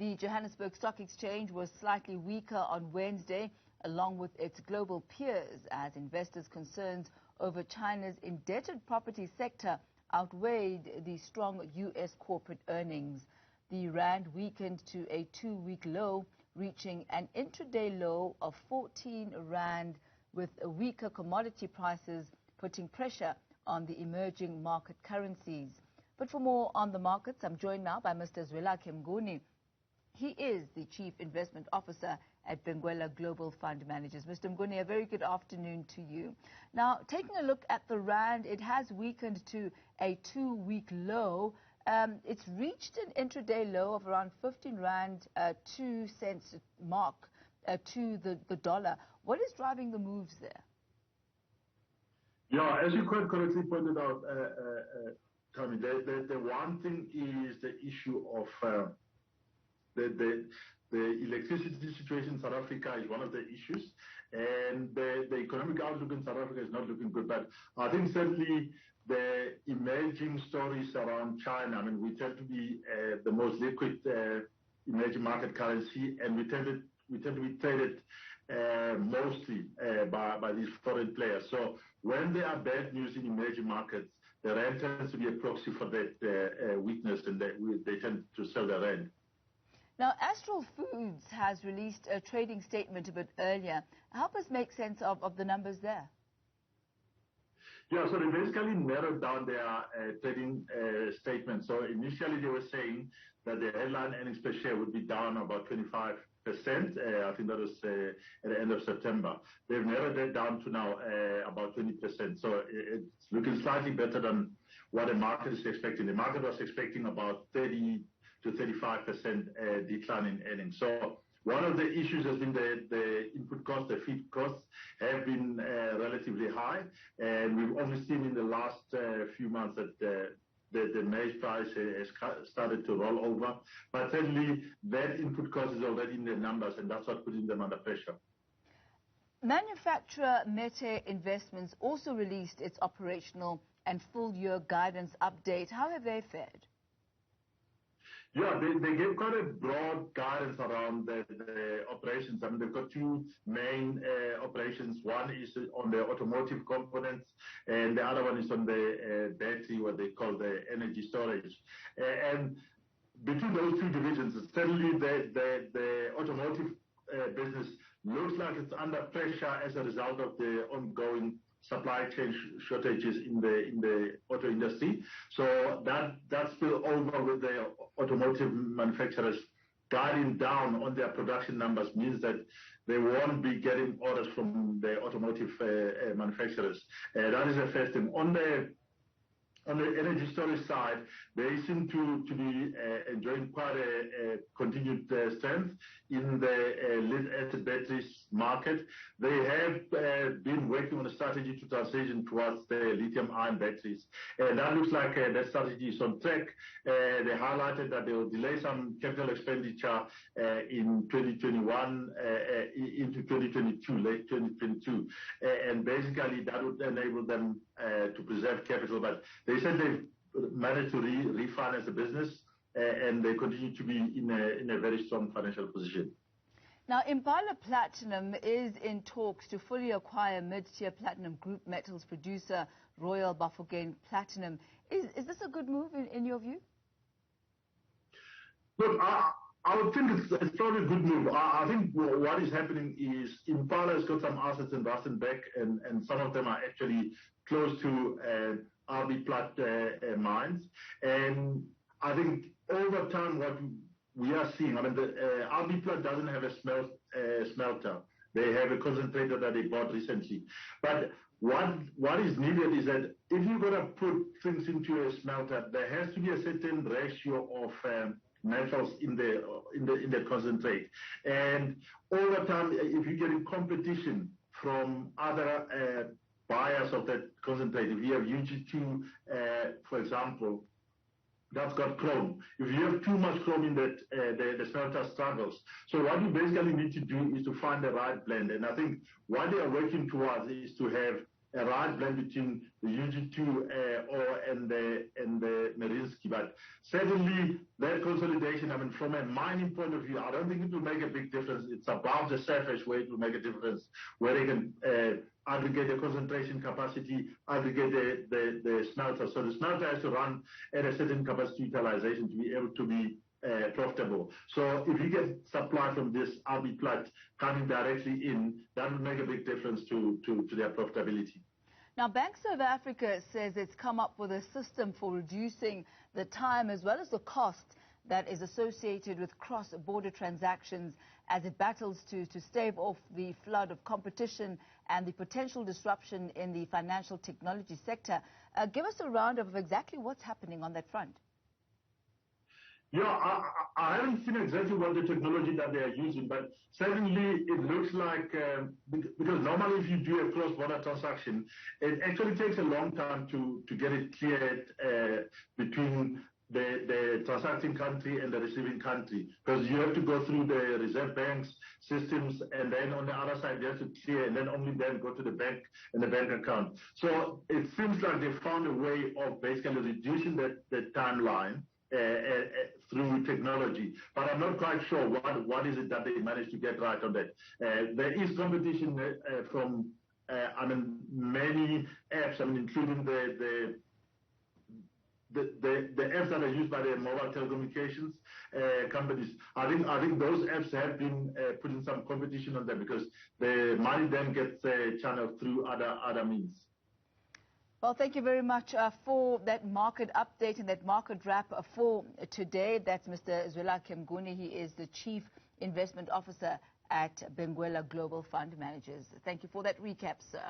The Johannesburg Stock Exchange was slightly weaker on Wednesday, along with its global peers, as investors' concerns over China's indebted property sector outweighed the strong U.S. corporate earnings. The rand weakened to a two-week low, reaching an intraday low of 14 rand, with weaker commodity prices putting pressure on the emerging market currencies. But for more on the markets, I'm joined now by Mr. Zwelakhe Mnguni. He is the Chief Investment Officer at Benguela Global Fund Managers. Mr. Mnguni, a very good afternoon to you. Now, taking a look at the rand, it has weakened to a two-week low. It's reached an intraday low of around 15 rand 2 cents mark to the dollar. What is driving the moves there? Yeah, as you quite correctly pointed out, Tommy, the one thing is the issue of the electricity situation in South Africa is one of the issues, and the economic outlook in South Africa is not looking good. But I think certainly the emerging stories around China, I mean, we tend to be the most liquid emerging market currency, and we tend to be traded mostly by these foreign players. So when there are bad news in emerging markets, the rand tends to be a proxy for that weakness, and they tend to sell the rand. Now, Astral Foods has released a trading statement a bit earlier. Help us make sense of the numbers there. Yeah, so they basically narrowed down their trading statement. So initially they were saying that the headline earnings per share would be down about 25%. I think that was at the end of September. They've narrowed that down to now about 20%. So it's looking slightly better than what the market is expecting. The market was expecting about 30 to 35% decline in earnings. So one of the issues has been the input costs, the feed costs have been relatively high, and we've only seen in the last few months that the maize price has started to roll over. But certainly that input cost is already in the numbers, and that's what's putting them under pressure. Manufacturer Mete Investments also released its operational and full-year guidance update. How have they fared? Yeah, they gave quite a broad guidance around the operations. I mean, they've got two main operations. One is on the automotive components, and the other one is on the battery, what they call the energy storage. And between those two divisions, certainly the automotive business looks like it's under pressure as a result of the ongoing supply chain shortages in the auto industry. So that spill over with the automotive manufacturers guiding down on their production numbers means that they won't be getting orders from the automotive manufacturers. That is the first thing. On the energy storage side, they seem to be enjoying quite a continued strength in the lead-acid batteries market. They have been working on a strategy to transition towards the lithium-ion batteries, and that looks like that strategy is on track. They highlighted that they will delay some capital expenditure in 2021 into 2022, late 2022, and basically that would enable them to preserve capital. But they said they've managed to refinance the business, and they continue to be in a very strong financial position. Now, Impala Platinum is in talks to fully acquire mid-tier platinum group metals producer Royal Bafokeng Platinum. Is this a good move in your view? Look, I would think it's probably a good move. I think what is happening is Impala has got some assets in Rustenburg, and some of them are actually close to RB Plat mines. And I think over time what we are seeing, I mean, the RB Plat doesn't have a smelter. They have a concentrator that they bought recently. But what is needed is that if you're going to put things into a smelter, there has to be a certain ratio of metals in the concentrate. And over time, if you get in competition from other buyers of that concentrate, if you have UG2, for example, that's got chrome. If you have too much chrome in that, the smelter struggles. So what you basically need to do is to find the right blend. And I think what they are working towards is to have a right blend between the UG2 and the Marinsky. But certainly that consolidation, I mean, from a mining point of view, I don't think it will make a big difference. It's above the surface where it will make a difference, where they can aggregate the concentration capacity, aggregate the smelter. So the smelter has to run at a certain capacity utilization to be able to be profitable. So if you get supply from this RB plant coming directly in, that will make a big difference to their profitability. Now, Bank South Africa says it's come up with a system for reducing the time as well as the cost that is associated with cross-border transactions as it battles to stave off the flood of competition and the potential disruption in the financial technology sector. Give us a roundup of exactly what's happening on that front. Yeah, I haven't seen exactly what the technology that they are using, but certainly it looks like, because normally if you do a cross-border transaction, it actually takes a long time to get it cleared between the transacting country and the receiving country, because you have to go through the Reserve Bank's systems, and then on the other side, you have to clear, and then only then go to the bank and the bank account. So it seems like they found a way of basically reducing the timeline through technology, but I'm not quite sure what is it that they managed to get right on that. There is competition from I mean, many apps, I mean, including the apps that are used by the mobile telecommunications companies. I think those apps have been putting some competition on them, because the money then gets channeled through other means. Well, thank you very much for that market update and that market wrap for today. That's Mr. Zwelakhe Mnguni. He is the Chief Investment Officer at Benguela Global Fund Managers. Thank you for that recap, sir.